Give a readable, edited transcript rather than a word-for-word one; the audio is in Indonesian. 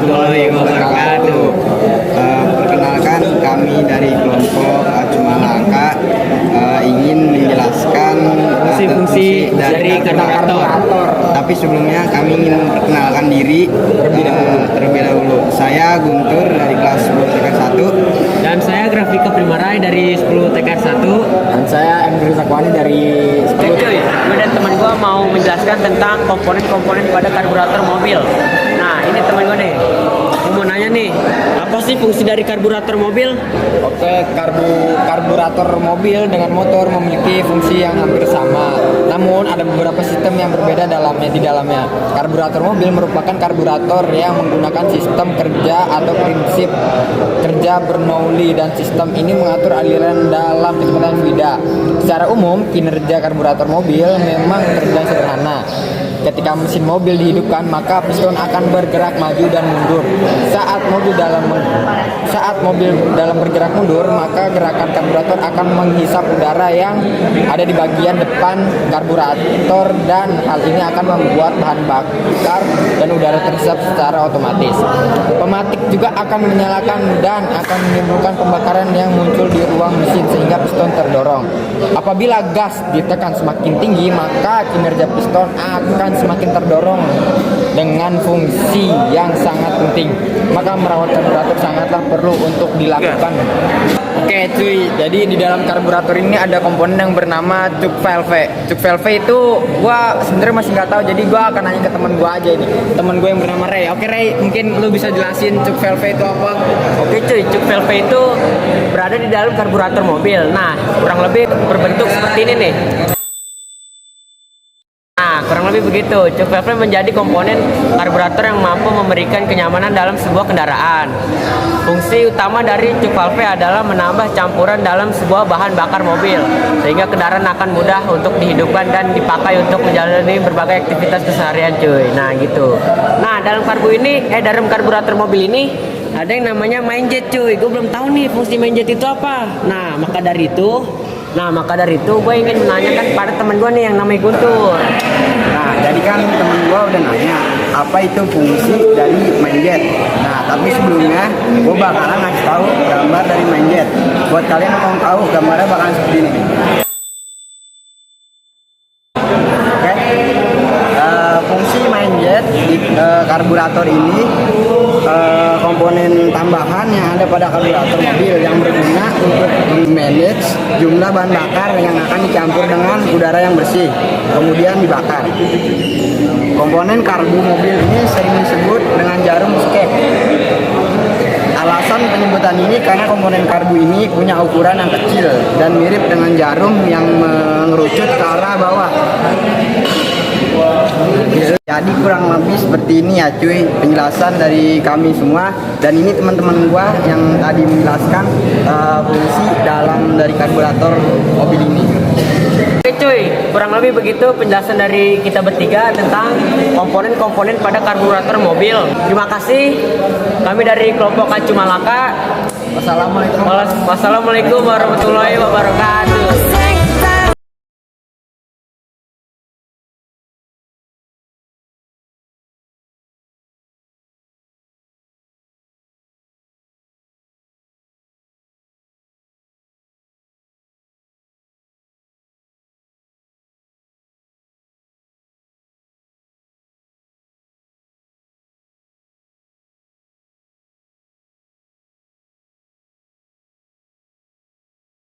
warahmatullahi wabarakatuh. Perkenalkan, kami dari kelompok Acumalaka ingin menjelaskan fungsi dari karburator. Tapi sebelumnya kami ingin memperkenalkan diri terlebih dahulu. Saya Guntur dari kelas 10 TKR 1. Dan saya Grafika Primarai dari 10 TKR 1. Dan saya Emre Sakwani dari 10. Gue dan teman gue mau menjelaskan tentang komponen-komponen pada karburator mobil. Nah, ini teman gue nih. Gue mau nanya nih, apa sih fungsi dari karburator mobil? Oke, karburator mobil dengan motor memiliki fungsi yang hampir sama. Namun ada beberapa sistem yang berbeda di dalamnya. Karburator mobil merupakan karburator yang menggunakan sistem kerja atau prinsip kerja Bernoulli, dan sistem ini mengatur aliran dalam kecepatan fluida. Secara umum, kinerja karburator mobil memang terbilang sederhana. Ketika mesin mobil dihidupkan, maka piston akan bergerak maju dan mundur. Saat mobil dalam bergerak mundur, maka gerakan karburator akan menghisap udara yang ada di bagian depan karburator, dan hal ini akan membuat bahan bakar dan udara terhisap secara otomatis. Pematik juga akan menyalakan dan akan menimbulkan pembakaran yang muncul di ruang mesin sehingga piston terdorong. Apabila gas ditekan semakin tinggi, maka kinerja piston akan semakin terdorong dengan fungsi yang sangat penting. Maka merawat karburator sangatlah perlu untuk dilakukan. Oke cuy, jadi di dalam karburator ini ada komponen yang bernama cup valve. Cup valve itu gua sebenarnya masih nggak tahu, jadi gua akan nanya ke teman gua aja ini. Teman gue yang bernama Ray. Oke Ray, mungkin lu bisa jelasin cup valve itu apa? Oke cuy, cup valve itu berada di dalam karburator mobil. Nah, kurang lebih berbentuk seperti ini nih. Nah, kurang lebih begitu. Cup valve menjadi komponen karburator yang mampu memberikan kenyamanan dalam sebuah kendaraan. Fungsi utama dari cup valve adalah menambah campuran dalam sebuah bahan bakar mobil, sehingga kendaraan akan mudah untuk dihidupkan dan dipakai untuk menjalani berbagai aktivitas keseharian cuy. Nah gitu. Nah, dalam dalam karburator mobil ini ada yang namanya main jet cuy. Gue belum tahu nih fungsi main jet itu apa. Nah, maka dari itu gue ingin menanyakan pada teman gue nih yang namanya Guntur. Nah, jadi kan temen gua udah nanya apa itu fungsi dari main jet. Nah, tapi sebelumnya gua bakalan ngasih tahu gambar dari main jet. Buat kalian yang mau tahu, gambarnya bakalan seperti ini. Oke. Fungsi main jet di karburator ini komponen tambahan yang ada pada karburator mobil yang berguna untuk manage jumlah bahan bakar yang akan dicampur dengan udara yang bersih kemudian dibakar. Komponen karbu mobil ini sering disebut dengan jarum skep. Alasan penyebutan ini karena komponen karbu ini punya ukuran yang kecil dan mirip dengan jarum yang mengerucut ke arah bawah. Jadi kurang lebih seperti ini ya cuy, penjelasan dari kami semua. Dan ini teman-teman gua yang tadi menjelaskan fungsi dalam dari karburator mobil ini. Oke cuy, kurang lebih begitu penjelasan dari kita bertiga tentang komponen-komponen pada karburator mobil. Terima kasih. Kami dari kelompok Acumalaka. Wassalamualaikum. Wassalamualaikum warahmatullahi wabarakatuh.